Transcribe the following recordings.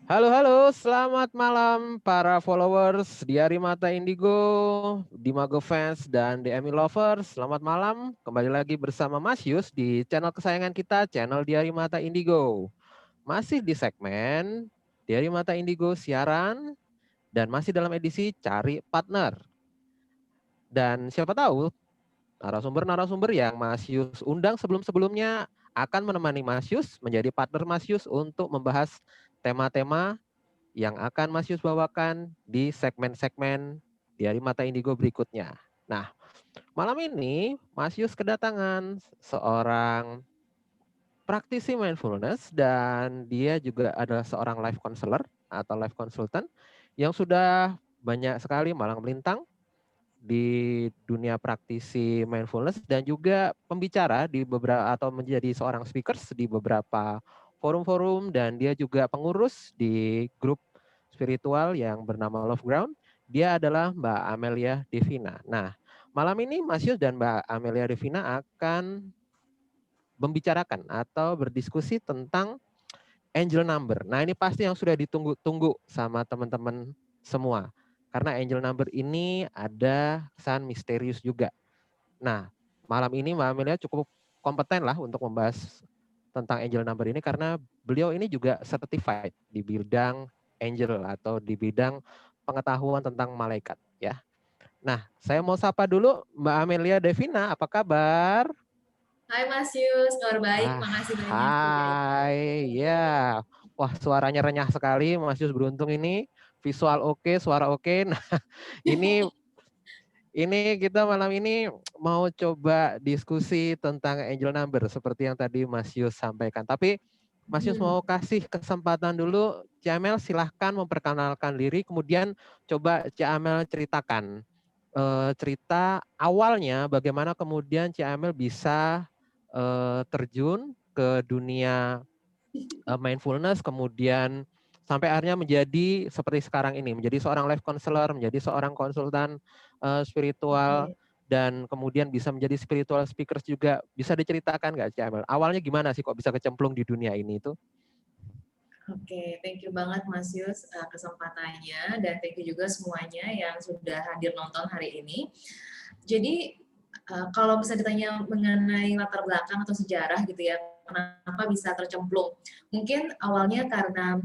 Halo, halo, selamat malam para followers Diari Mata Indigo, Dimago Fans, dan DMI Lovers. Selamat malam, kembali lagi bersama Mas Yus di channel kesayangan kita, channel Diari Mata Indigo. Masih di segmen Diari Mata Indigo siaran, dan masih dalam edisi Cari Partner. Dan siapa tahu narasumber-narasumber yang Mas Yus undang sebelum-sebelumnya akan menemani Mas Yus menjadi partner Mas Yus untuk membahas tema-tema yang akan Mas Yus bawakan di segmen-segmen dari Mata Indigo berikutnya. Nah, malam ini Mas Yus kedatangan seorang praktisi mindfulness dan dia juga adalah seorang life counselor atau life consultant yang sudah banyak sekali malang melintang di dunia praktisi mindfulness dan juga pembicara di beberapa atau menjadi seorang speakers di beberapa forum-forum dan dia juga pengurus di grup spiritual yang bernama Love Ground. Dia adalah Mbak Amelia Devina. Nah, malam ini Mas Yus dan Mbak Amelia Devina akan membicarakan atau berdiskusi tentang angel number. Nah, ini pasti yang sudah ditunggu-tunggu sama teman-teman semua. Karena angel number ini ada kesan misterius juga. Nah, malam ini Mbak Amelia cukup kompeten lah untuk membahas tentang angel number ini karena beliau ini juga certified di bidang angel atau di bidang pengetahuan tentang malaikat ya. Nah, saya mau sapa dulu Mbak Amelia Devina, apa kabar? Hai Mas Yus, kabar baik. Ah, Makasih banyak sudah hai, ya. Wah, suaranya renyah sekali, Mas Yus beruntung ini. Visual oke, suara oke. Nah, ini kita malam ini mau coba diskusi tentang angel number seperti yang tadi Mas Yus sampaikan. Tapi Mas Yus mau kasih kesempatan dulu, Ciamel silahkan memperkenalkan diri, kemudian coba Ciamel ceritakan cerita awalnya bagaimana kemudian Ciamel bisa terjun ke dunia mindfulness, kemudian sampai akhirnya menjadi seperti sekarang ini, menjadi seorang life counselor, menjadi seorang konsultan spiritual, Oke, dan kemudian bisa menjadi spiritual speakers juga. Bisa diceritakan nggak, Cik Amel? Awalnya gimana sih kok bisa kecemplung di dunia ini itu? oke. Thank you banget Mas Yus kesempatannya dan thank you juga semuanya yang sudah hadir nonton hari ini. Jadi kalau bisa ditanya mengenai latar belakang atau sejarah gitu ya, kenapa bisa tercemplung? Mungkin awalnya karena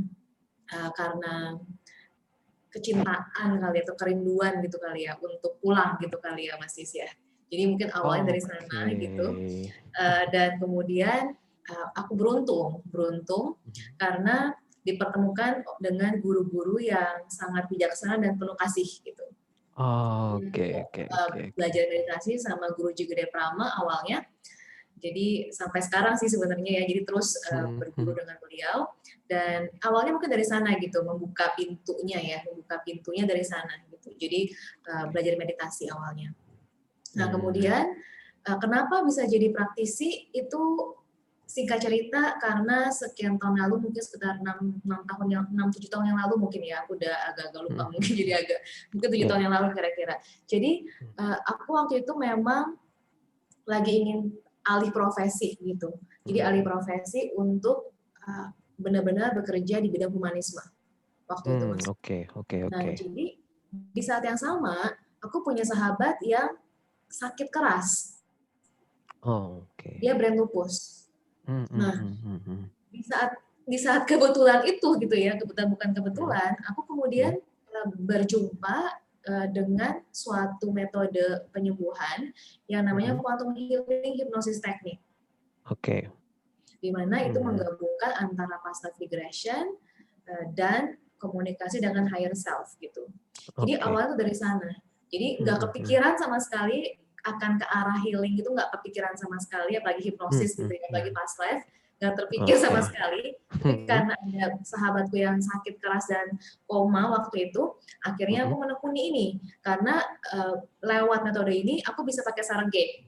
kecintaan kali atau kerinduan gitu kali ya untuk pulang gitu kali ya Mas Yus ya. Jadi mungkin awalnya dari Oke. sana gitu. Dan kemudian aku beruntung karena dipertemukan dengan guru-guru yang sangat bijaksana dan penuh kasih gitu. Oke, Untuk oke, oke, oke. belajar meditasi sama Guru Jigede Prama awalnya. Jadi sampai sekarang sih sebenarnya ya, jadi terus berguru dengan beliau dan awalnya mungkin dari sana gitu, membuka pintunya dari sana gitu. Jadi belajar meditasi awalnya. Nah kemudian kenapa bisa jadi praktisi itu singkat cerita karena sekian tahun lalu mungkin sekitar 6 7 tahun yang lalu mungkin ya aku udah agak-agak lupa mungkin jadi mungkin 7 tahun Ya. yang lalu kira-kira. Jadi aku waktu itu memang lagi ingin alih profesi gitu. Jadi alih profesi untuk benar-benar bekerja di bidang humanisme waktu itu Mas. Oke, oke, Nah, oke. jadi di saat yang sama aku punya sahabat yang sakit keras. Oke. Dia brand lupus. Hmm, hmm, Nah, hmm, hmm, hmm. di saat kebetulan itu gitu ya, kebetulan bukan Hmm, kebetulan, aku hmm. kemudian berjumpa dengan suatu metode penyembuhan yang namanya Hmm. quantum healing hypnosis technique, Oke. di mana itu Hmm. menggabungkan antara past life regression dan komunikasi dengan higher self gitu. Jadi Oke. awalnya tuh dari sana. Jadi Hmm, nggak hmm, hmm. kepikiran sama sekali akan ke arah healing itu nggak kepikiran sama sekali, apalagi Hmm, hipnosis gitu hmm, ya, apalagi hmm. past life nggak terpikir sama Oke. sekali. Tapi Hmm, karena ada sahabatku yang sakit keras dan koma waktu itu, akhirnya hmm. aku menekuni ini karena lewat metode ini aku bisa pakai Sarengate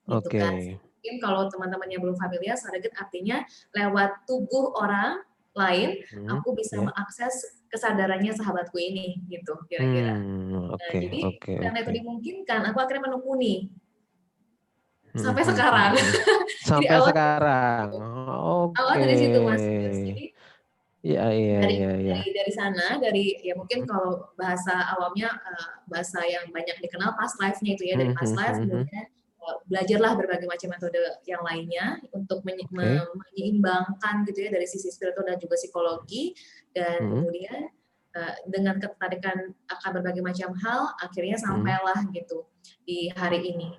gitu Oke. kan. Mungkin kalau teman-teman yang belum familiar, Sarengate artinya lewat tubuh orang lain, Hmm, aku bisa ya. mengakses kesadarannya sahabatku ini gitu kira-kira. Nah, Oke, jadi oke, karena itu oke. dimungkinkan, aku akhirnya menekuni Hmm, sampai hmm, hmm, sekarang. hmm. Jadi Sampai sekarang. awal Oke. dari situ Mas Yus. Jadi Iya iya Dari iya iya. dari sana, dari ya mungkin Mhm. kalau bahasa awamnya, bahasa yang banyak dikenal past life-nya itu ya, dari Mhm past life mhm mhm. kemudian, belajarlah berbagai macam metode yang lainnya untuk Oke. menyeimbangkan gitu ya dari sisi spiritual dan juga psikologi, dan Mhm. kemudian, dengan ketertarikan akan berbagai macam hal, akhirnya Mhm. sampailah gitu di hari ini,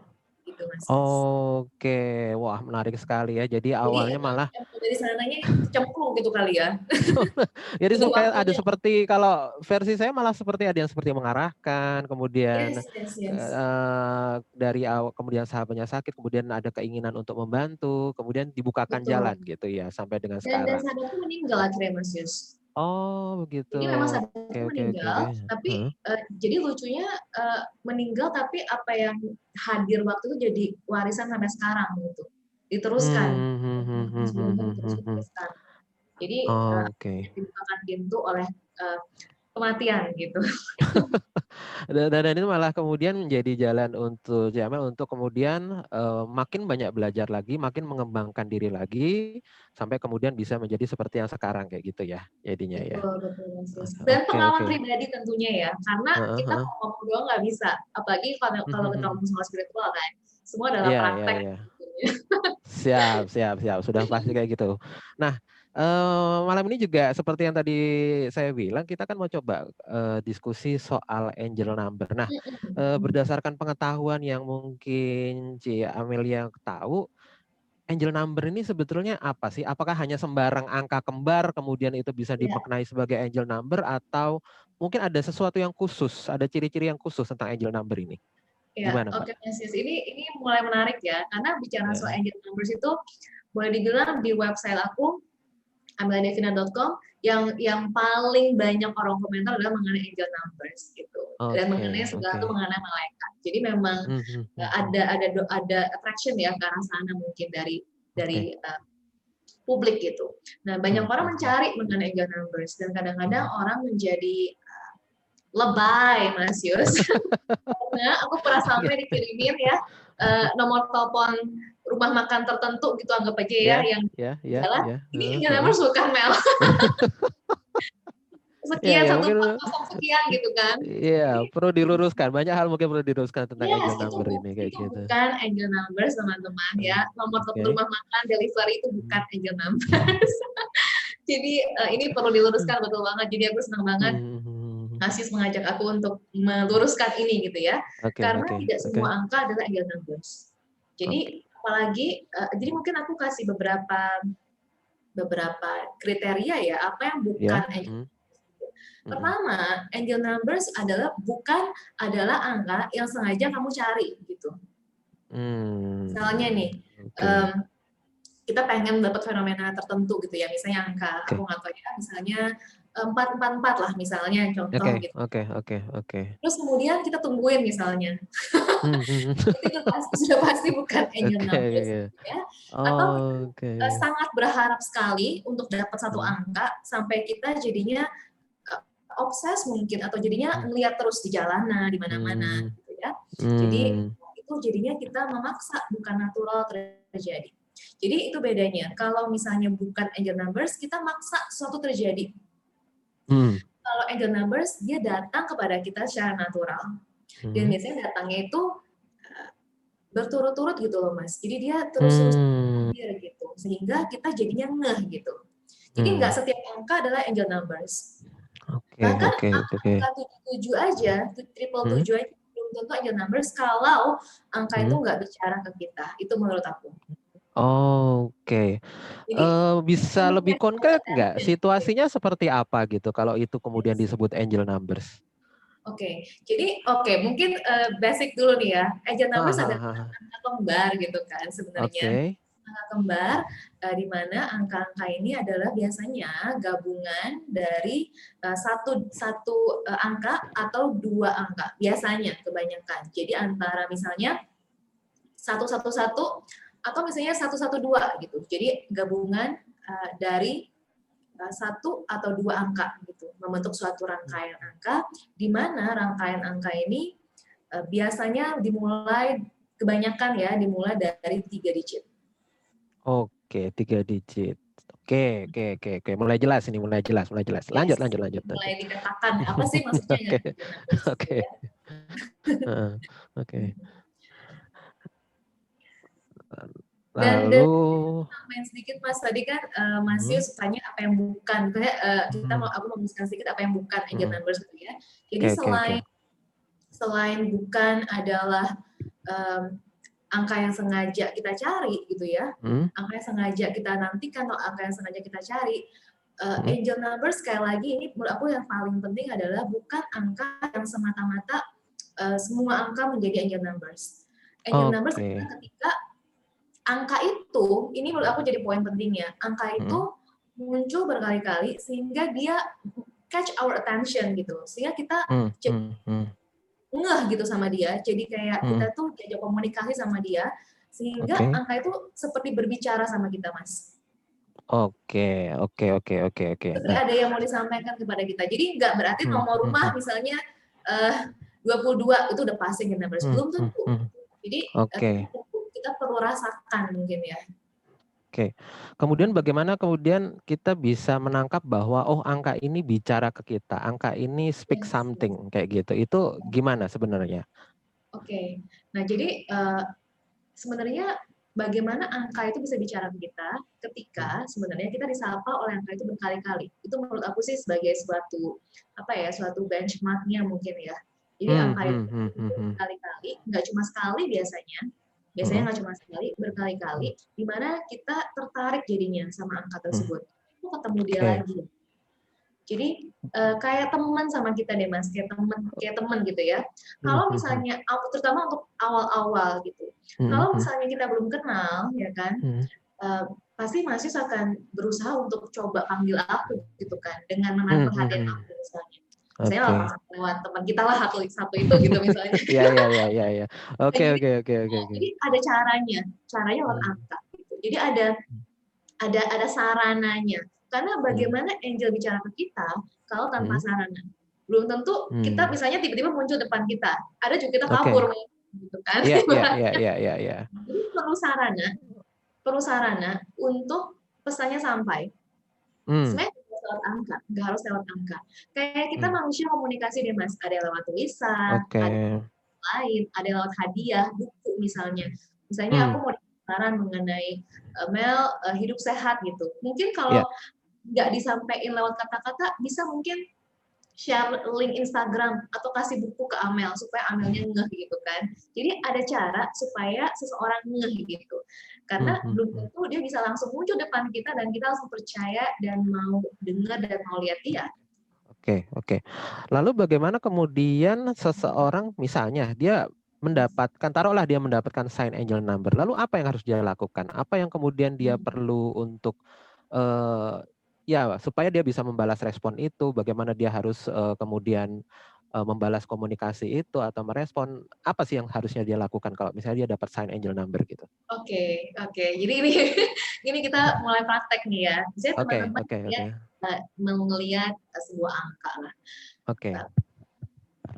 gitu Mas Yus. Oke, wah menarik sekali ya. Jadi Jadi awalnya emang malah emang dari sananya kecemplung gitu kali ya, jadi butuh kayak ada waktunya. seperti kalau versi saya malah seperti ada yang seperti mengarahkan, kemudian, Yes yes yes. dari kemudian sahabatnya sakit, kemudian ada keinginan untuk membantu, kemudian dibukakan jalan Betul. gitu ya sampai dengan Dan sekarang. sahabatku meninggal akhirnya Mas Yus. Oh begitu. Jadi memang Oke sahabatku oke oke oke. meninggal, tapi, Heeh. jadi lucunya, meninggal tapi apa yang hadir waktu itu jadi warisan sampai sekarang gitu, diteruskan, Mmm, mhm terus mhm benar-benar mhm terus mhm mhm. diteruskan. Jadi, Oke. dibukakan pintu oleh, kematian gitu. Dan ini malah kemudian menjadi jalan untuk Jamel untuk kemudian, makin banyak belajar lagi, makin mengembangkan diri lagi, sampai kemudian bisa menjadi seperti yang sekarang kayak gitu ya, jadinya ya? Betul betul Mas Yus. Dan Oke pengalaman oke. pribadi tentunya ya, karena Heeh kita heeh. kalau ngomong doang nggak bisa, apalagi kalau kalau kita ngomong soal spiritual kan, semua adalah Iya iya praktek iya. tentunya. Siap siap siap, sudah pasti kayak gitu. Nah, malam ini juga seperti yang tadi saya bilang, kita kan mau coba, diskusi soal angel number. Nah, Mhm mhm. berdasarkan pengetahuan yang mungkin Amelia tahu, angel number ini sebetulnya apa sih? Apakah hanya sembarang angka kembar, kemudian itu bisa Iya. dimaknai sebagai angel number, atau mungkin ada sesuatu yang khusus, ada ciri-ciri yang khusus tentang angel number ini? Ya, Gimana, Mbak? oke Mas Yus. Ini mulai menarik ya, karena bicara soal Ya. angel numbers itu boleh dibilang di website aku ameliadevina.com yang paling banyak orang komentar adalah mengenai angel numbers gitu dan mengenai Oke segala oke. itu mengenai malaikat. Jadi memang Mhm mhm mhm. ada attraction ya ke arah sana mungkin Oke. dari publik gitu. Nah, banyak Mhm orang mhm. mencari mengenai angel numbers dan kadang-kadang Mhm. orang menjadi lebay Mas Yus. Karena aku pernah Oke. sampai dikirimin ya, nomor telepon rumah makan tertentu gitu anggap aja ya, Ya yang ya ya jalan, ya, "Ini heeh angel heeh. numbers bukan Mel?" Iya Sekian, ya satu mungkin, empat kosong sekian gitu kan. Jadi iya perlu diluruskan, banyak hal mungkin perlu diluruskan tentang yes, angel number ini kayak itu gitu. bukan angel numbers teman-teman ya, nomor telepon Oke. rumah makan, delivery itu bukan Mhm. angel numbers. Jadi, ini perlu diluruskan betul banget. Jadi aku senang banget Mhm mhm mhm. Mas Yus mengajak aku untuk meluruskan ini gitu ya. Oke Karena oke tidak oke. semua angka adalah angel numbers. Oke. Jadi apalagi jadi mungkin aku kasih beberapa beberapa kriteria ya, apa yang bukan Ya, angel mhm numbers gitu. mhm. Pertama, angel numbers adalah angka yang sengaja kamu cari gitu. Misalnya nih, Oke mmm, kita pengen dapat fenomena tertentu gitu ya, misalnya angka, aku oke nggak tahu ya, misalnya 444 lah misalnya contoh oke gitu. oke oke oke. Terus kemudian kita tungguin misalnya. Mhm mhm. Itu sudah pasti bukan angel Oke numbers oke. gitu ya. Atau kita Oke. sangat berharap sekali untuk dapat satu Mhm angka sampai kita jadinya obses mungkin atau jadinya mhm. ngelihat terus di jalanan, di mana-mana Mmm, gitu ya. Jadi mmm. itu jadinya kita memaksa bukan natural terjadi. Jadi itu bedanya. Kalau misalnya bukan angel numbers, kita maksa sesuatu terjadi. Mmm. Kalau angel numbers, dia datang kepada kita secara natural. Dan Mhm. biasanya datangnya itu berturut-turut gitu loh Mas. Jadi dia terus-terus Mmm. hadir gitu. Sehingga kita jadinya ngeh gitu. Jadi nggak Mmm. setiap angka adalah angel numbers. Oke Bahkan oke oke. angka 77 aja, triple Mhm 7 aja belum tentu angel numbers kalau angka itu mhm. nggak bicara ke kita. Itu menurut aku. Oke, Jadi bisa lebih kemungkinan konkret nggak? attention. Situasinya seperti apa gitu kalau itu kemudian Yes. disebut angel numbers? Oke, mungkin basic dulu nih ya. Angel numbers Heeh adalah heeh heeh. angka kembar gitu kan sebenarnya. Oke. Angka kembar di mana angka-angka ini adalah biasanya gabungan dari satu satu angka atau dua angka. Biasanya kebanyakan. Jadi antara misalnya 111 atau misalnya 112 gitu. Jadi gabungan dari satu atau dua angka gitu, membentuk suatu Mmm. rangkaian angka, di mana rangkaian angka ini biasanya dimulai kebanyakan ya dimulai dari 3 digit. Oke, 3 digit. Oke. Mulai jelas ini, mulai jelas. Yes, Lanjut. mulai dikatakan apa sih maksudnya Oke, angel numbers gitu oke, ya. heeh, oke. Dan Lalu, tambahin sedikit Mas, tadi kan Mas hmm, Yus tanya apa yang bukan, kayak hmm, aku mau menjelaskan sedikit apa yang bukan angel hmm, numbers gitu ya. Jadi oke. selain bukan adalah um, angka yang sengaja kita cari gitu ya, Hmm, angka yang sengaja kita nantikan atau angka yang sengaja kita cari, hmm, angel numbers sekali lagi ini menurut aku yang paling penting adalah bukan angka yang semata-mata semua angka menjadi angel numbers. Angel numbers oke. adalah ketika angka itu, ini menurut aku jadi poin pentingnya, angka Hmm, itu muncul berkali-kali sehingga dia catch our attention gitu, sehingga kita hmm, hmm, hmm, ngeh gitu sama dia, jadi kayak hmm, kita tuh diajak komunikasi sama dia, sehingga oke. angka itu seperti berbicara sama kita, Mas. Oke. Seperti Nah, ada yang mau disampaikan kepada kita. Jadi nggak berarti hmm, nomor hmm, rumah hmm, misalnya 22 itu udah pasti gitu, belum tentu. hmm. Jadi Oke. kita perlu rasakan mungkin ya. Oke. Kemudian bagaimana kemudian kita bisa menangkap bahwa oh angka ini bicara ke kita, angka ini speak Yes. something kayak gitu. Itu gimana sebenarnya? Oke. Nah, jadi sebenarnya bagaimana angka itu bisa bicara ke kita Hmm. ketika sebenarnya kita disapa oleh angka itu berkali-kali. Itu menurut aku sih sebagai suatu suatu benchmarknya mungkin ya. Jadi Hmm, angka itu hmm, hmm, hmm, muncul hmm, berkali-kali, nggak cuma sekali biasanya. Biasanya hmm, nggak cuma sekali, berkali-kali, hmm, di mana kita tertarik jadinya sama angka hmm. tersebut. Itu ketemu dia Oke. lagi. Jadi kayak teman sama kita deh Mas, kayak teman gitu ya. Hmm, Kalau hmm, hmm, misalnya terutama untuk awal-awal gitu. hmm, Kalau hmm, misalnya kita belum kenal ya kan, hmm. pasti Mas Yus akan berusaha untuk coba panggil aku gitu kan dengan menarik Hmm, hmm, perhatian hmm. aku misalnya. Misalnya Oke. lewat teman kita lah satu itu gitu misalnya. Ya. Nah, Oke, jadi oke, oke, oke, oke. jadi ada caranya lewat Hmm, angka gitu. Jadi ada sarananya. Karena hmm, bagaimana angel bicara ke kita kalau tanpa hmm, sarana. Belum tentu kita hmm. misalnya tiba-tiba muncul depan kita. Ada juga kita Oke. kabur gitu kan. Ya. Jadi perlu sarana untuk pesannya sampai. Hmm, Sebenarnya nggak harus lewat angka. Kayak kita hmm. manusia komunikasi deh Mas, ada lewat tulisan, Oke. ada lain, ada lewat hadiah, buku misalnya. Misalnya Hmm, aku mau saran mengenai Mel hidup sehat gitu. Mungkin ya. kalau nggak disampaikan lewat kata-kata, bisa mungkin share link Instagram atau kasih buku ke Amel supaya Amelnya ngeh gitu kan. Jadi ada cara supaya seseorang ngeh gitu. Hmm, Karena hmm, belum hmm. tentu dia bisa langsung muncul depan kita dan kita langsung percaya dan mau dengar dan mau lihat dia. Oke. Lalu bagaimana kemudian seseorang misalnya dia mendapatkan, taruhlah dia mendapatkan sign angel number. Lalu apa yang harus dia lakukan? Apa yang kemudian dia perlu untuk eh, ya supaya dia bisa membalas respon itu? Bagaimana dia harus kemudian membalas komunikasi itu atau merespon? Apa sih yang harusnya dia lakukan kalau misalnya dia dapat sign angel number gitu? Oke. Jadi ini ini kita mulai praktek nih ya. Misalnya teman-teman Oke. melihat sebuah angka lah. Oke.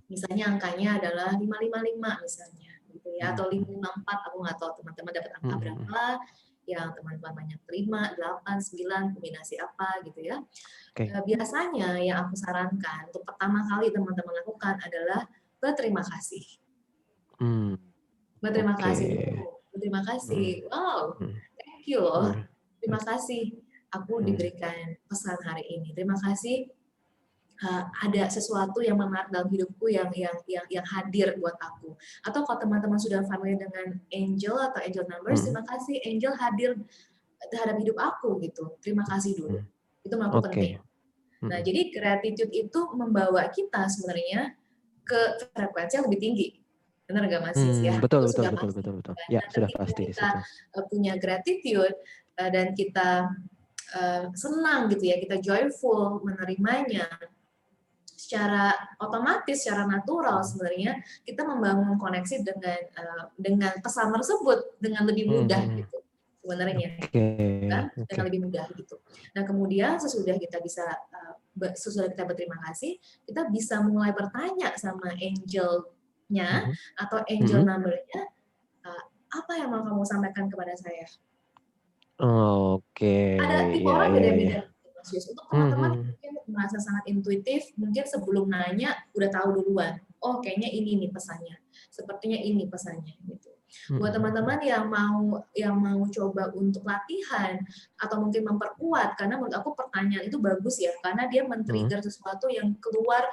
Misalnya angkanya adalah 555 misalnya gitu ya Hmm, atau 554, aku nggak tahu teman-teman dapat angka hmm, hmm. berapa yang teman-teman banyak terima, 8, 9, kombinasi apa gitu ya. Oke. Biasanya yang aku sarankan untuk pertama kali teman-teman lakukan adalah berterima kasih. Hmm, Berterima oke. kasih dulu. Berterima Hmm, kasih. Wow, hmm, thank you loh. hmm, Terima kasih aku hmm. diberikan pesan hari ini. Terima kasih ada sesuatu yang menarik dalam hidupku yang hadir buat aku. Atau kalau teman-teman sudah familiar dengan angel atau angel numbers, Hmm, terima kasih angel hadir terhadap hidup aku gitu. Terima kasih dulu. hmm. Itu menurut aku penting. Oke. Nah, Hmm, jadi gratitude itu membawa kita sebenarnya ke frekuensi yang lebih tinggi. Benar nggak Mas Yus ya? betul, Itu betul, sudah betul, pasti. betul, betul. Kan? Ya, Nah, sudah ketika pasti di kita situ. punya gratitude dan kita senang gitu ya, kita joyful menerimanya, secara otomatis, secara natural sebenarnya kita membangun koneksi dengan pesan tersebut dengan lebih Hmm, mudah hmm, hmm. gitu sebenarnya Oke, kan dengan oke. lebih mudah gitu. Nah kemudian sesudah kita berterima kasih, kita bisa mulai bertanya sama angelnya Mhm, atau angel mhm. numbernya, apa yang mau kamu sampaikan kepada saya? Ada tipe ya, orang ya, beda-beda ya. gitu, Mas Yus. Untuk Hmm, teman-teman yang hmm, mungkin merasa sangat intuitif, mungkin sebelum nanya udah tahu duluan. Oh, kayaknya ini nih pesannya. Sepertinya ini pesannya gitu. hmm, Buat teman-teman yang mau coba untuk latihan atau mungkin memperkuat, karena menurut aku pertanyaan itu bagus ya, karena dia hmm, men-trigger sesuatu yang keluar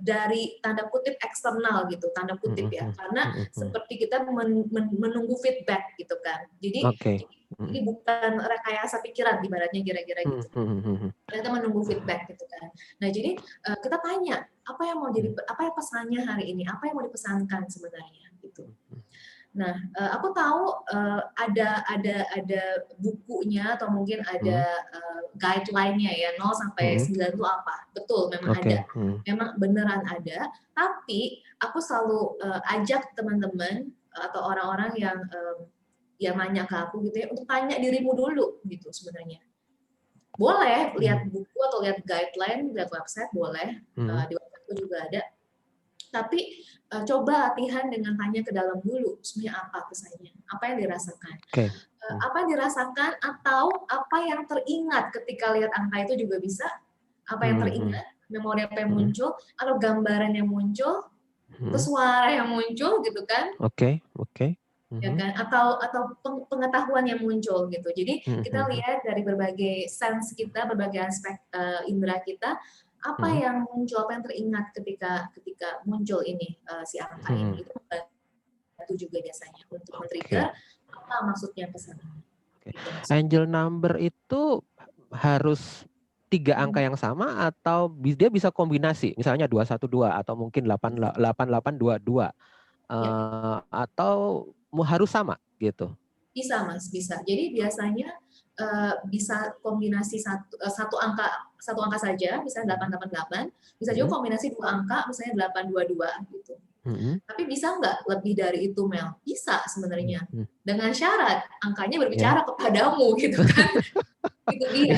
dari tanda kutip eksternal gitu, tanda hmm, kutip ya. hmm, Karena hmm, hmm. seperti kita menunggu feedback gitu kan. Jadi Oke. Hmm, ini bukan rekayasa pikiran ibaratnya kira-kira hmm, gitu. hmm, hmm, hmm. Kita menunggu feedback gitu kan. Nah, jadi kita tanya, apa yang pesannya hari ini? Apa yang mau dipesankan sebenarnya gitu. Nah, aku tahu ada bukunya atau mungkin Hmm, ada guideline-nya ya 0 sampai hmm. 9 itu apa. Betul, memang ada. Oke. Hmm, Memang beneran ada, tapi aku selalu ajak teman-teman atau orang-orang yang nanya ke aku gitu ya untuk tanya dirimu dulu gitu sebenarnya. Boleh lihat hmm, buku atau lihat guideline, lihat website boleh, hmm. di websiteku juga ada. Tapi coba latihan dengan tanya ke dalam dulu, sebenarnya apa pesannya, apa yang dirasakan, Oke. Hmm, apa yang dirasakan atau apa yang teringat ketika lihat angka itu juga bisa, apa yang hmm, hmm, teringat, memori apa yang hmm, muncul, atau gambaran yang muncul, atau hmm. suara yang muncul gitu kan, Oke, oke. ya Hmm, kan, atau pengetahuan yang muncul gitu. Jadi hmm, kita hmm, lihat dari berbagai sense kita, berbagai aspek indera kita, apa hmm, yang muncul, apa yang teringat ketika ketika muncul ini si angka hmm. ini. Itu membantu juga biasanya untuk men-trigger Oke. apa maksudnya pesan ini. Oke. Gitu, Mas. Angel number itu harus tiga angka Hmm. yang sama atau dia bisa kombinasi, misalnya 212 atau mungkin 8822 Ya, atau harus sama gitu. bisa Mas, bisa. Jadi biasanya bisa kombinasi satu angka saja, misalnya Mhm, 888, bisa juga mhm, kombinasi dua angka, misalnya 822 gitu. mhm, Tapi bisa nggak lebih dari itu, Mel? Bisa sebenarnya. mhm. Dengan syarat angkanya Ya. berbicara kepadamu gitu kan. Itu dia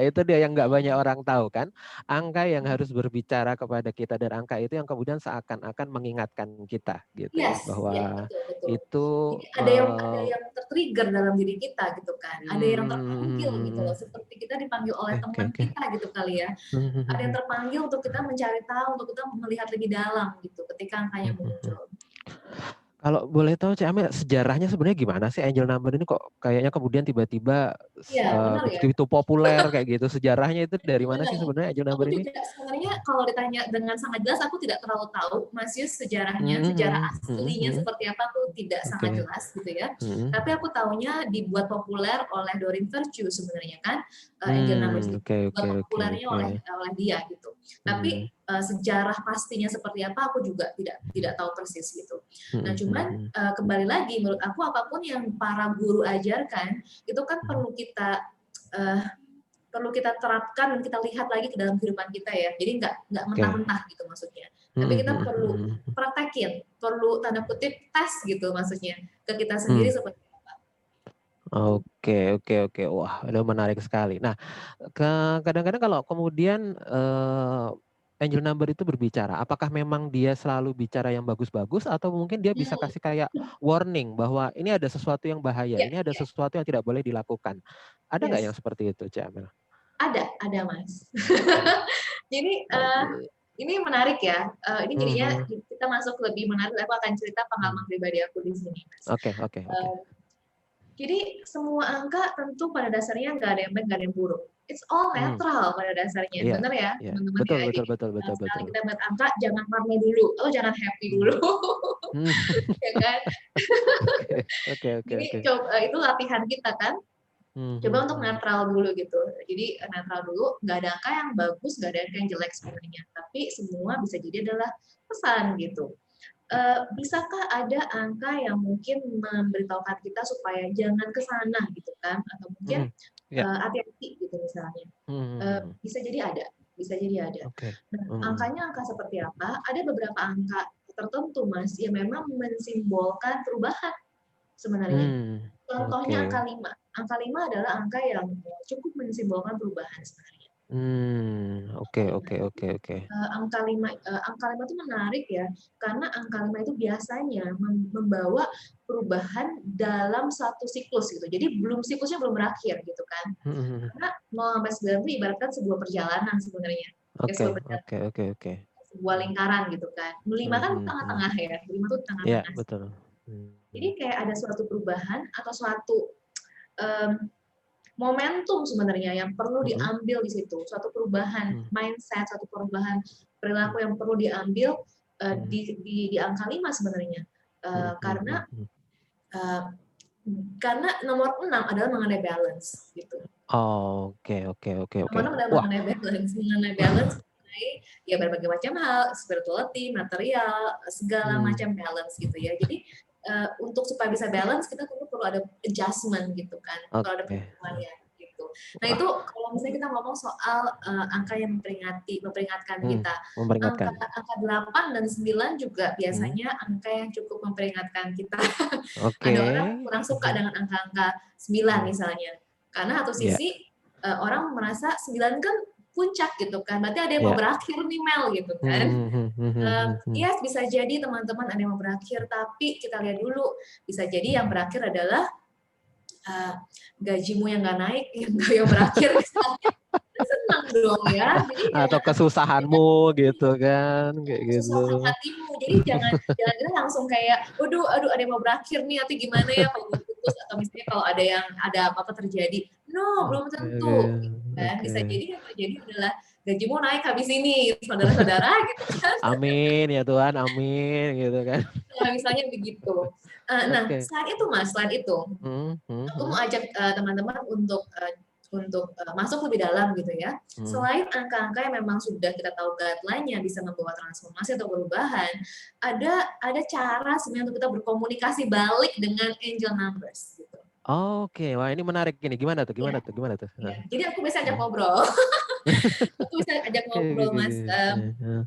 gitu. Itu dia yang nggak banyak orang tahu kan. Angka yang harus berbicara kepada kita dan angka itu yang kemudian seakan-akan mengingatkan kita gitu ya Yes, ya bahwa betul betul. itu Jadi ada eh, yang tertrigger dalam diri kita gitu kan. Ada yang terpanggil gitu hmm, loh, seperti kita dipanggil oleh oke, teman oke. kita gitu kali ya. Ada yang terpanggil untuk kita mencari tahu, untuk kita melihat lebih dalam gitu ketika angkanya muncul. Kalau boleh tahu Cik Amel, sejarahnya sebenarnya gimana sih Angel Number ini kok kayaknya kemudian tiba-tiba Iya, benar ya. begitu populer kayak gitu. Sejarahnya itu dari mana sih Benar. sebenarnya Angel Aku Number ini? juga sebenarnya kalau ditanya dengan sangat jelas aku tidak terlalu tahu Mas Yus sejarahnya, sejarah Mhm, mhm, aslinya mhm. seperti apa aku tidak sangat Oke. jelas gitu ya. Mhm. Tapi aku tahunya dibuat populer oleh Doreen Virtue sebenarnya kan, Angel Numbers itu Oke, dibuat oke, oke, populernya oke. oleh dia gitu. Hmm, Tapi sejarah pastinya seperti apa aku juga tidak tahu persis gitu. Nah mhm, cuman mhm, kembali lagi menurut aku apapun yang para guru ajarkan itu kan mhm. eh, perlu kita terapkan dan kita lihat lagi ke dalam kehidupan kita ya. Jadi nggak Oke. mentah-mentah gitu maksudnya. Tapi Mhm, kita mhm, perlu mhm. praktekin, perlu tanda kutip tes gitu maksudnya ke kita sendiri Hmm. seperti itu. Oke, oke, oke. Wah, itu menarik sekali. Nah, kadang-kadang kalau kemudian Angel Number itu berbicara, apakah memang dia selalu bicara yang bagus-bagus atau mungkin dia bisa Hmm, kasih kayak warning bahwa ini ada sesuatu yang bahaya, ya, ini ada ya, sesuatu yang tidak boleh dilakukan. Ada nggak yang yes. seperti itu, Cak Amel? Ada Mas. Hmm. Jadi Oke. ini menarik ya. Ini jadinya Mhm. kita masuk lebih menarik. Aku akan cerita Hmm. pengalaman pribadi aku di sini, Mas. Oke, oke, oke. Jadi semua angka tentu pada dasarnya nggak ada yang baik, nggak ada yang buruk. It's all Hmm. netral pada dasarnya, Iya, bener ya iya. teman-teman Betul, ya. betul, Jadi betul, betul, sekali betul. kita melihat angka, jangan parno dulu, atau jangan happy Hmm. dulu, Hmm. ya kan? Oke, oke, oke, Jadi oke. coba itu latihan kita kan. Hmm, Coba hmm, untuk hmm. netral dulu gitu. Jadi netral dulu, nggak ada angka yang bagus, nggak ada angka yang jelek sebenarnya. Tapi semua bisa jadi adalah pesan gitu. Bisakah ada angka yang mungkin memberitahukan kita supaya jangan ke sana gitu kan, atau mungkin Hmm. Ya. hati-hati gitu misalnya. Hmm, hmm, hmm, hmm. Bisa jadi ada, bisa jadi ada. Oke. Nah, Hmm, angkanya angka seperti apa? Ada beberapa angka tertentu Mas yang memang mensimbolkan perubahan sebenarnya. hmm. Contohnya Oke. angka 5. Angka 5 adalah angka yang cukup mensimbolkan perubahan sebenarnya. Oke oke oke oke. Angka 5 itu menarik ya, karena angka 5 itu biasanya membawa perubahan dalam satu siklus gitu. Jadi siklusnya belum berakhir gitu kan. Mhm mhm. Karena 0 sampai 9 itu ibaratkan sebuah perjalanan sebenarnya. Kayak Oke sebuah oke oke oke. sebuah lingkaran gitu kan. 5 kan Mhm. tengah-tengah ya. 5 tuh Iya, tengah-tengah. betul. Jadi kayak ada suatu perubahan atau suatu um, momentum sebenarnya yang perlu Mhm. diambil di situ, suatu perubahan Mhm. mindset, suatu perubahan perilaku Mhm. yang perlu diambil Mhm. di angka 5 sebenarnya. Mhm Karena mhm mhm. uh, karena nomor 6 adalah mengenai balance gitu. Oke oke oke oke. Nomor 6 adalah Wah. mengenai balance mengenai ya berbagai macam hal, spirituality, material, segala Mmm. macam balance gitu ya. Jadi untuk supaya bisa balance kita perlu ada adjustment gitu kan, perlu ada Oke. penyesuaian gitu. Nah itu Wah. kalau misalnya kita ngomong soal angka yang memperingatkan kita, angka Memperingatkan. angka 8 dan 9 juga Mmm. biasanya angka yang cukup memperingatkan kita. Oke. Ada orang kurang suka Mhm. dengan angka-angka 9 Mmm. misalnya. Karena satu Iya. sisi orang merasa 9 kan puncak gitu kan, berarti ada yang mau Iya. berakhir nih Mel gitu kan. Mhm mhm mhm mhm. Yes, bisa jadi teman-teman ada yang mau berakhir, tapi kita lihat dulu, bisa jadi yang berakhir adalah gajimu yang nggak naik, yang berakhir misalnya, senang dong ya. Jadi Atau jangan kesusahanmu gitu kan, kayak kesusahan gitu. hatimu. Jadi jangan kita langsung kayak, waduh, aduh ada yang mau berakhir nih, nanti gimana ya kalau belum putus atau misalnya kalau ada apa-apa terjadi. No, belum Oke tentu. oke Gitu kan. oke. Bisa jadi yang terjadi adalah gajimu naik habis ini, saudara-saudara gitu kan. Amin ya Tuhan, amin gitu kan. Nah, misalnya begitu. Nah, Oke. selain itu, Mhm mhm aku mau mhm. ajak teman-teman untuk masuk lebih dalam gitu ya. Mhm. Selain angka-angka yang memang sudah kita tahu guideline-nya bisa membawa transformasi atau perubahan, ada cara sebenarnya untuk kita berkomunikasi balik dengan angel numbers gitu. Oke, wah ini menarik ini, gimana tuh Iya, gimana tuh gimana tuh? iya. Heeh. Jadi aku bisa ajak Heeh. ngobrol. Aku bisa ajak Oke oke ngobrol oke Mas, oke. Heeh.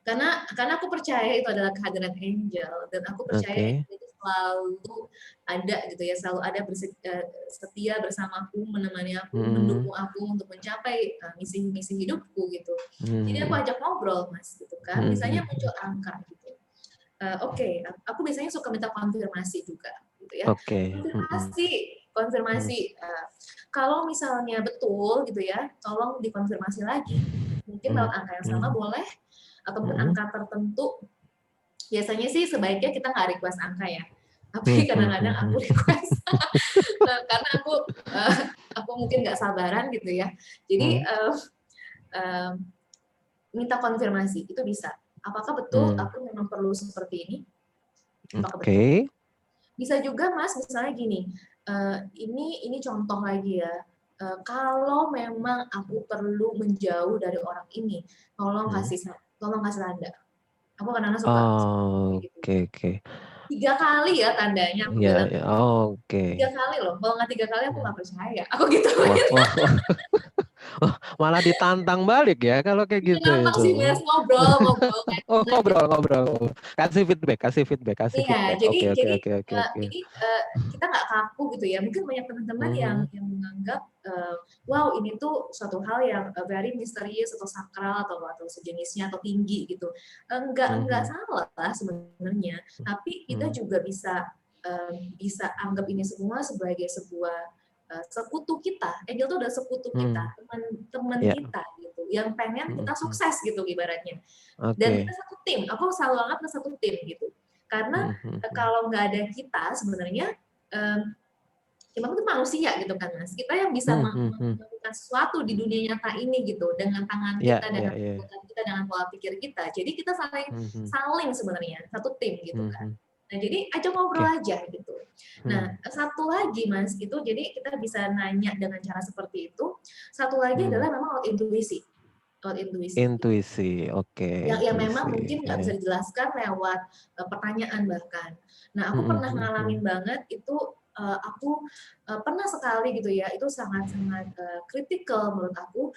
karena aku percaya itu adalah kehadiran angel dan aku percaya Oke. angel itu selalu ada gitu ya, selalu ada setia bersamaku, menemani aku, Mhm. mendukung aku untuk mencapai misi-misi hidupku gitu. Jadi aku Mhm. ajak ngobrol Mas gitu kan, Mhm misalnya mhm. muncul angka gitu. Oke, aku biasanya suka minta konfirmasi juga gitu ya. Oke. Mhm. Konfirmasi, Mhm. konfirmasi. Kalau misalnya betul gitu ya, tolong dikonfirmasi lagi. Mungkin Mhm. lewat angka yang sama Mhm. boleh, atau mungkin Mhm. angka tertentu. Biasanya sih sebaiknya kita nggak request angka ya, Mhm tapi mhm kadang-kadang aku mhm. request karena aku mungkin nggak sabaran gitu ya. Jadi Mhm. minta konfirmasi itu bisa. Apakah betul Mmm. aku memang perlu seperti ini? Apakah betul? Oke. Bisa juga Mas, misalnya gini, ini contoh lagi ya. Kalau memang aku perlu menjauh dari orang ini, tolong Mhm. kasih tanda. Aku kadang-kadang suka kayak gitu. Oke oke. 3 kali ya tandanya aku Iya bilang. iya, oke. 3 kali loh, kalau nggak 3 kali aku Mmm. nggak percaya. Aku gitu. Wah wah wah. Oh, malah ditantang balik ya kalau kayak Iya gitu gampang itu. sih Mas, ngobrol kayak Oh, teman gitu. ngobrol ngobrol. Kasih feedback kasih feedback kasih Iya, feedback. jadi Oke oke jadi oke oke oke. jadi kita nggak kaku gitu ya. Mungkin banyak teman-teman yang Mhm. menganggap wow ini tuh suatu hal yang very misterius atau sakral atau sejenisnya atau tinggi gitu. Enggak Mhm. salah sebenarnya. Tapi kita Mhm. juga bisa anggap ini semua sebagai sebuah sekutu kita. Angel itu udah sekutu kita, Mmm. teman-teman Iya. kita gitu. Yang pengen Mhm kita mhm. sukses gitu ibaratnya. Dan kita Oke. satu tim, aku selalu anggap kita satu tim gitu. Karena Mhm mhm. kalau nggak ada kita sebenarnya, kita itu manusia gitu kan Mas. Kita yang bisa Mhm mhm mhm. melakukan sesuatu di dunia nyata ini gitu dengan tangan Iya kita, iya dengan iya. kekuatan kita, dengan pola pikir kita. Jadi kita saling Mhm. saling sebenarnya satu tim gitu kan. Mhm. Nah jadi ajak ngobrol Oke. aja gitu. Nah Mhm. satu lagi Mas itu jadi kita bisa nanya dengan cara seperti itu. Satu lagi Mhm. adalah memang lewat intuisi. Intuisi, oke, Yang memang intuisi, mungkin nggak bisa oke. dijelaskan lewat pertanyaan bahkan. Nah, aku Mhm pernah mhm ngalamin mhm. banget itu aku pernah sekali gitu ya, itu sangat-sangat kritikal menurut aku.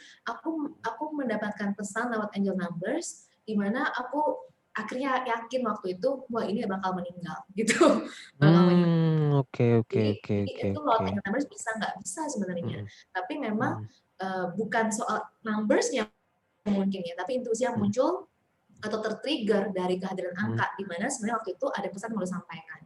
Aku mendapatkan pesan lewat angel numbers di mana aku akhirnya yakin waktu itu, wah ini bakal meninggal gitu. Bakal meninggal. Oke oke Jadi oke jadi oke itu lewat oke. angel numbers bisa nggak? Bisa sebenarnya. Mhm Tapi memang mhm. bukan soal numbers-nya mungkin ya, tapi intuisi yang muncul atau tertrigger dari kehadiran angka, di mana sebenarnya waktu itu ada pesan mau disampaikan.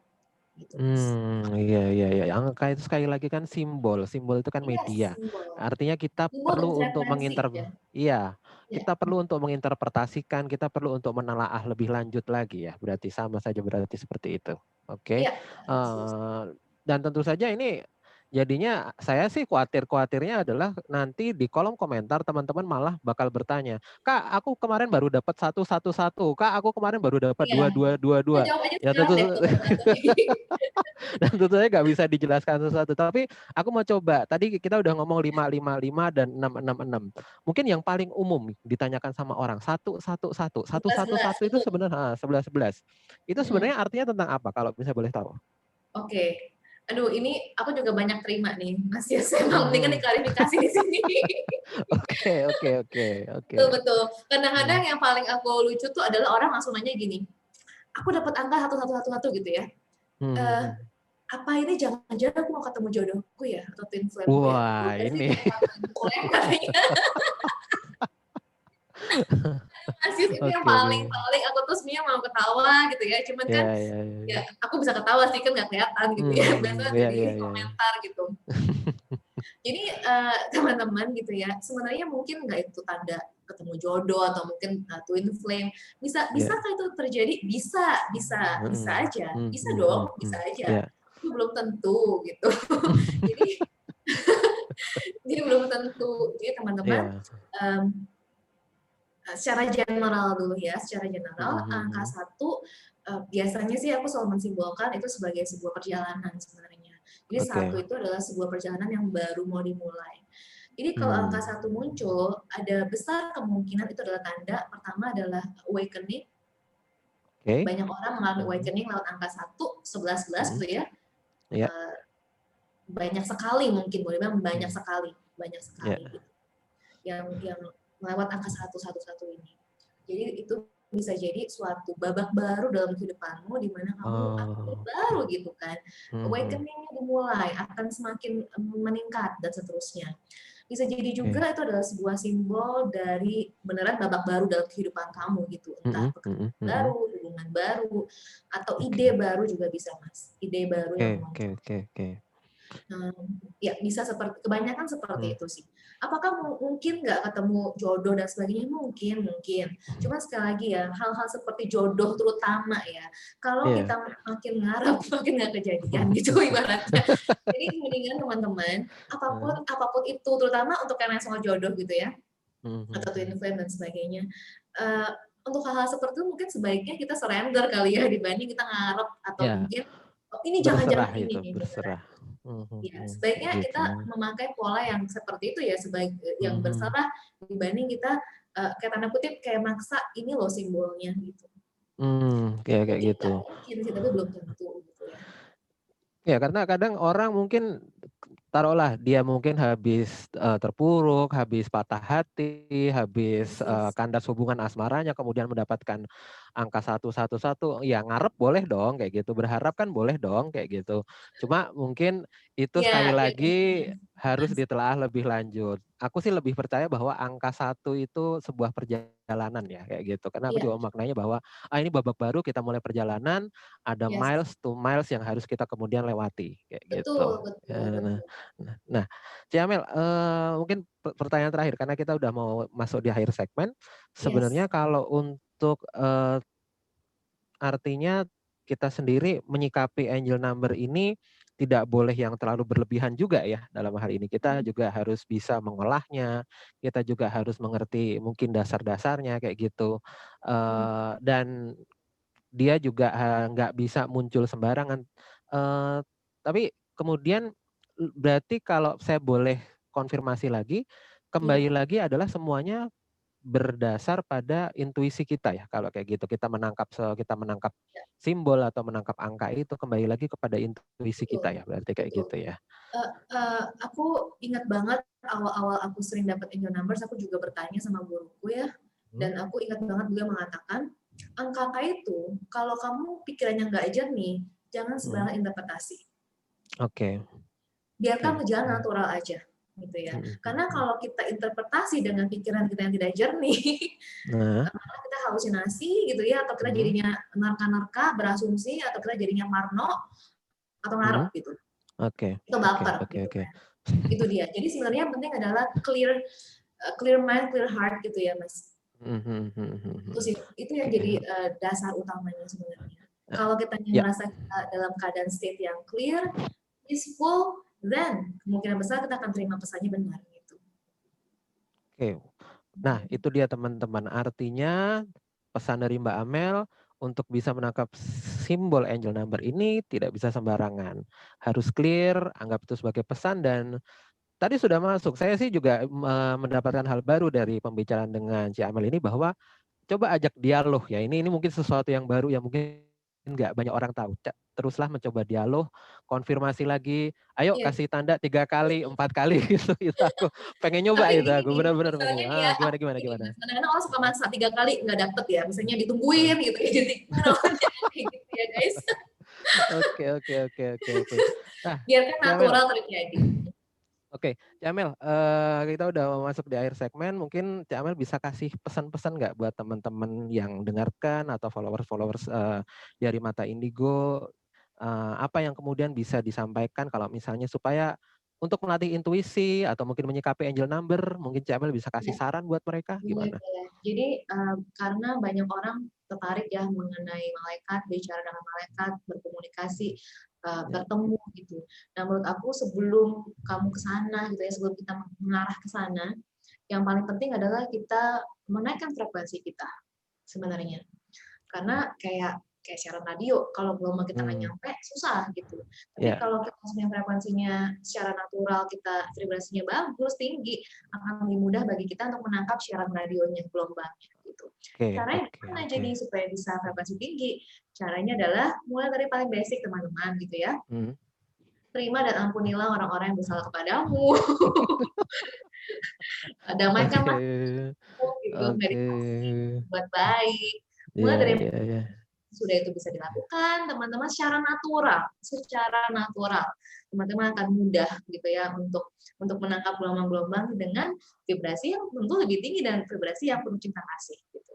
Gitu, Mas. Iya. Angka itu sekali lagi kan simbol itu kan Iya, media. simbol. Artinya kita Simbol dan perlu untuk frekuensi ya. iya, Ya. kita perlu untuk menginterpretasikan, kita perlu untuk menelaah lebih lanjut lagi ya. Berarti sama saja berarti seperti itu. Oke. Iya. Dan tentu saja ini jadinya saya sih khawatirnya adalah nanti di kolom komentar teman-teman malah bakal bertanya, "Kak, aku kemarin baru dapat 111, Kak, aku kemarin baru dapat Iya. 2222." Jawab aja Ya sekarang tentu deh teman-teman. dan tentu saja nggak bisa dijelaskan sesuatu. Tapi aku mau coba, tadi kita udah ngomong 555 dan 666. Mungkin yang paling umum ditanyakan sama orang, 111. 11-11, 111 itu betul. sebenarnya 11-11. Itu sebenarnya artinya tentang apa kalau bisa boleh tahu? Oke. Aduh, ini aku juga banyak terima nih, Mas Yos. Emang mendingan diklarifikasi di sini. Oke. Betul. Kadang-kadang yang paling aku lucu tuh adalah orang langsung nanya gini, aku dapat angka 1111 gitu ya. Apa ini jangan-jangan aku mau ketemu jodohku ya atau twin flame-ku ya? Itu Wah, berarti ini. bukan twin flame katanya. Asis itu yang Oke. paling aku tuh sebenarnya mau ketawa gitu ya. Cuman kan ya Ya. aku bisa ketawa sih kan nggak kelihatan gitu ya. Biasanya jadi Ya. komentar gitu. Jadi teman-teman gitu ya, sebenarnya mungkin nggak itu tanda ketemu jodoh atau mungkin twin flame. Bisakah itu terjadi? Bisa aja. Bisa dong, bisa aja. Ya. Tapi belum tentu gitu. Jadi jadi belum tentu. Jadi teman-teman secara general dulu ya, secara general angka 1 biasanya sih aku selalu mensimbolkan itu sebagai sebuah perjalanan sebenarnya. Jadi 1 itu adalah sebuah perjalanan yang baru mau dimulai. Jadi kalau angka 1 muncul, ada besar kemungkinan itu adalah tanda pertama adalah awakening. Banyak orang mengalami awakening lewat angka 1, 11 gitu ya. Banyak sekali mungkin, boleh bilang banyak sekali gitu. Yang lewat angka 111 ini. Jadi itu bisa jadi suatu babak baru dalam kehidupanmu di mana kamu baru gitu kan. Awakening-nya dimulai, akan semakin meningkat dan seterusnya. Bisa jadi juga itu adalah sebuah simbol dari beneran babak baru dalam kehidupan kamu gitu. Entah pekerjaan baru, hubungan baru, atau ide baru juga bisa, Mas. Ide baru yang muncul. Ya bisa kebanyakan seperti itu sih. Apakah mungkin nggak ketemu jodoh dan sebagainya? Mungkin. Cuma sekali lagi ya, hal-hal seperti jodoh terutama ya, kalau kita makin ngarep, makin nggak kejadian gitu ibaratnya. Jadi mendingan teman-teman, apapun itu, terutama untuk yang soal jodoh gitu ya, atau twin flame dan sebagainya, untuk hal-hal seperti itu mungkin sebaiknya kita surrender kali ya, dibanding kita ngarep atau mungkin ini jangan-jangan ini nih beneran. Ya, sebaiknya kita memakai pola yang seperti itu ya, yang berserah dibanding kita kayak tanda kutip kayak maksa ini loh simbolnya gitu. Kayak Mungkin gitu. nggak mungkin sih, tapi belum tentu gitu ya. Ya, karena kadang orang mungkin taruhlah dia mungkin habis terpuruk, habis patah hati, habis kandas hubungan asmaranya, kemudian mendapatkan angka 111, ya ngarep boleh dong kayak gitu, berharap kan boleh dong kayak gitu. Cuma mungkin itu sekali Ya, lagi harus ditelaah lebih lanjut. Aku sih lebih percaya bahwa angka 1 itu sebuah perjalanan ya kayak gitu. Karena aku juga maknanya bahwa ini babak baru, kita mulai perjalanan, ada miles to miles yang harus kita kemudian lewati kayak gitu. betul. Nah, Ciamel, mungkin pertanyaan terakhir karena kita udah mau masuk di akhir segmen. Sebenarnya kalau untuk artinya kita sendiri menyikapi angel number ini tidak boleh yang terlalu berlebihan juga ya dalam hal ini. Kita juga harus bisa mengolahnya, kita juga harus mengerti mungkin dasar-dasarnya kayak gitu. Dan dia juga nggak bisa muncul sembarangan. Tapi kemudian berarti kalau saya boleh konfirmasi lagi, kembali lagi adalah semuanya berdasar pada intuisi kita ya kalau kayak gitu. Kita menangkap simbol atau menangkap angka itu kembali lagi kepada intuisi kita ya, berarti kayak gitu ya. Aku ingat banget awal-awal aku sering dapat angel numbers, aku juga bertanya sama guruku ya, dan aku ingat banget beliau mengatakan, angka-angka itu kalau kamu pikirannya nggak jernih, jangan sembarang interpretasi. Biarkan berjalan natural aja. gitu ya. Karena kalau kita interpretasi dengan pikiran kita yang tidak jernih, malah kita halusinasi gitu ya, atau kita jadinya nerka-nerka, berasumsi, atau kita jadinya parno atau ngarep gitu. Itu baper gitu kan. Itu dia. Jadi sebenarnya yang penting adalah clear mind, clear heart gitu ya, Mas. Itu yang jadi dasar utamanya sebenarnya. Kalau kita merasa kita dalam keadaan state yang clear, peaceful, then kemungkinan besar kita akan terima pesannya benar gitu. Nah, itu dia teman-teman. Artinya pesan dari Mbak Amel untuk bisa menangkap simbol angel number ini tidak bisa sembarangan. Harus clear, anggap itu sebagai pesan, dan tadi sudah masuk. Saya sih juga mendapatkan hal baru dari pembicaraan dengan Ci Amel ini, bahwa coba ajak dialog ya. Ini mungkin sesuatu yang baru yang mungkin nggak banyak orang tahu. Teruslah mencoba dialog, konfirmasi lagi. Ayo kasih tanda 3 kali, 4 kali gitu. Itu aku pengen nyoba itu. Aku benar-benar pengen. Gimana? Kadang-kadang orang suka masak 3 kali nggak dapet ya. Misalnya ditungguin gitu ya. Jadi gitu ya guys. Oke. Nah, biarkan natural terjadi. Oke, Ci Amel, kita udah masuk di akhir segmen. Mungkin Ci Amel bisa kasih pesan-pesan nggak buat teman-teman yang dengarkan atau followers dari Mata Indigo, apa yang kemudian bisa disampaikan kalau misalnya supaya untuk melatih intuisi atau mungkin menyikapi angel number, mungkin Ci Amel bisa kasih saran buat mereka gimana? Jadi karena banyak orang tertarik ya mengenai malaikat, bicara dengan malaikat, berkomunikasi, bertemu gitu. Nah, menurut aku sebelum kamu ke sana gitu ya, sebelum kita mengarah ke sana, yang paling penting adalah kita menaikkan frekuensi kita sebenarnya. Karena kayak siaran radio, kalau belum kita nggak nyampe, susah gitu. Tapi kalau kita punya frekuensinya secara natural, kita vibrasinya bagus, tinggi, akan lebih mudah bagi kita untuk menangkap siaran radionya, gelombangnya gitu. Caranya gimana jadi supaya bisa frekuensi tinggi? Caranya adalah mulai dari paling basic teman-teman gitu ya. Terima dan ampunilah orang-orang yang bersalah kepadamu. Damaikan gitu, meditasi, buat baik. Mulai dari sudah itu bisa dilakukan, teman-teman secara natural. Teman-teman akan mudah gitu ya untuk menangkap gelombang-gelombang dengan vibrasi yang tentu lebih tinggi dan vibrasi yang penuh cinta kasih gitu.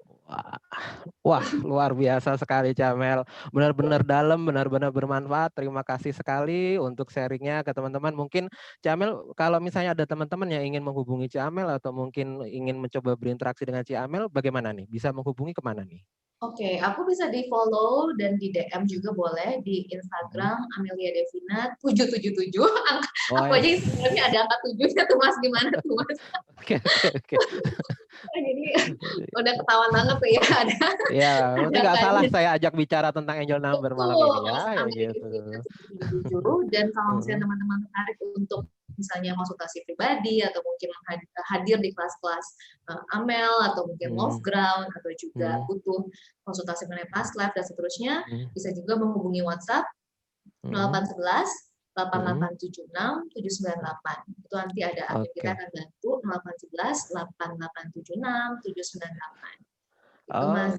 Wah, luar biasa sekali Ci Amel. Benar-benar dalam, benar-benar bermanfaat. Terima kasih sekali untuk sharingnya ke teman-teman. Mungkin Ci Amel, kalau misalnya ada teman-teman yang ingin menghubungi Ci Amel atau mungkin ingin mencoba berinteraksi dengan Ci Amel, bagaimana nih? Bisa menghubungi kemana nih? Oke, aku bisa di-follow dan di-DM juga boleh di Instagram Amelia Devina 777. Aku aja sebenarnya ada angka 7-nya tuh Mas, gimana tuh Mas? Oke. Jadi udah ketahuan banget tuh ya ada. Ya, nanti nggak salah saya ajak bicara tentang angel number malam ini ya. Gitu. Dan kalau misalnya teman-teman tertarik untuk misalnya konsultasi pribadi atau mungkin hadir di kelas-kelas Amel atau mungkin Love Ground atau juga butuh konsultasi mengenai past life dan seterusnya, bisa juga menghubungi WhatsApp 0811 8876 798. Itu nanti ada admin kita akan bantu 0811 8876 798. Itu Mas.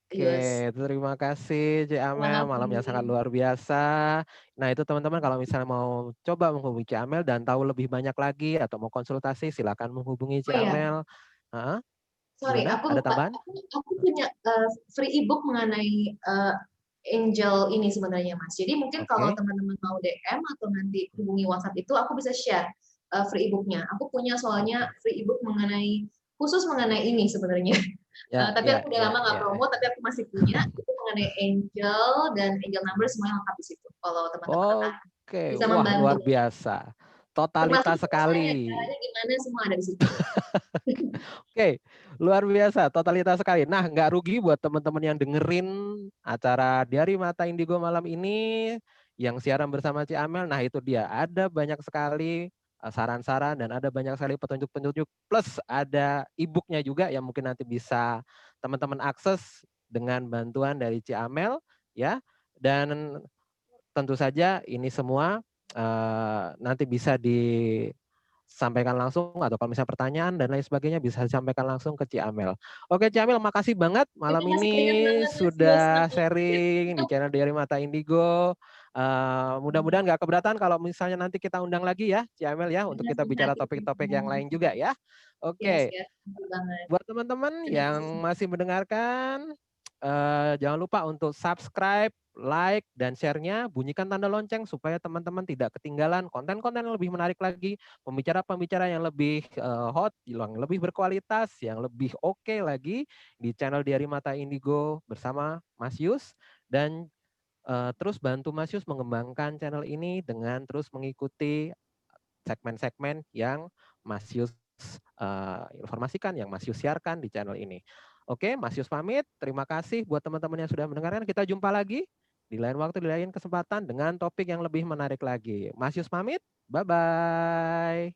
Oke, terima kasih Ci Amel, malam yang sangat luar biasa. Nah itu teman-teman kalau misalnya mau coba menghubungi Ci Amel dan tahu lebih banyak lagi atau mau konsultasi, silakan menghubungi Ci Amel. Sorry, aku punya free ebook mengenai angel ini sebenarnya Mas. Jadi mungkin kalau teman-teman mau DM atau nanti hubungi WhatsApp itu, aku bisa share free ebooknya. Aku punya soalnya free ebook khusus mengenai ini sebenarnya. Tapi aku udah lama nggak promo, tapi aku masih punya itu mengenai angel dan angel number semuanya lengkap di situ. Kalau teman-teman bisa membantu. Luar biasa, totalitas sekali. Caranya gimana semua ada di situ. Oke, luar biasa, totalitas sekali. Nah, nggak rugi buat teman-teman yang dengerin acara Diari Mata Indigo malam ini yang siaran bersama Ci Amel. Nah, itu dia, ada banyak sekali saran-saran dan ada banyak sekali petunjuk-petunjuk, plus ada e-booknya juga yang mungkin nanti bisa teman-teman akses dengan bantuan dari Ci Amel ya. Dan tentu saja ini semua nanti bisa disampaikan langsung atau kalau misalnya pertanyaan dan lain sebagainya bisa disampaikan langsung ke Ci Amel. Oke Ci Amel, makasih banget malam ini sudah sharing di channel Diari Mata Indigo. Mudah-mudahan nggak keberatan kalau misalnya nanti kita undang lagi ya, Ciamel ya, untuk kita bicara topik-topik yang lain juga ya. Iya, Oke, siap. Banget. buat teman-teman Terima yang kasih. masih mendengarkan, jangan lupa untuk subscribe, like, dan share-nya. Bunyikan tanda lonceng supaya teman-teman tidak ketinggalan konten-konten yang lebih menarik lagi, pembicara-pembicara yang lebih hot, yang lebih berkualitas, yang lebih oke lagi di channel Diari Mata Indigo bersama Mas Yus. Dan terus bantu Mas Yus mengembangkan channel ini dengan terus mengikuti segmen-segmen yang Mas Yus informasikan, yang Mas Yus siarkan di channel ini. Oke, Mas Yus pamit. Terima kasih buat teman-teman yang sudah mendengarkan. Kita jumpa lagi di lain waktu, di lain kesempatan dengan topik yang lebih menarik lagi. Mas Yus pamit. Bye-bye.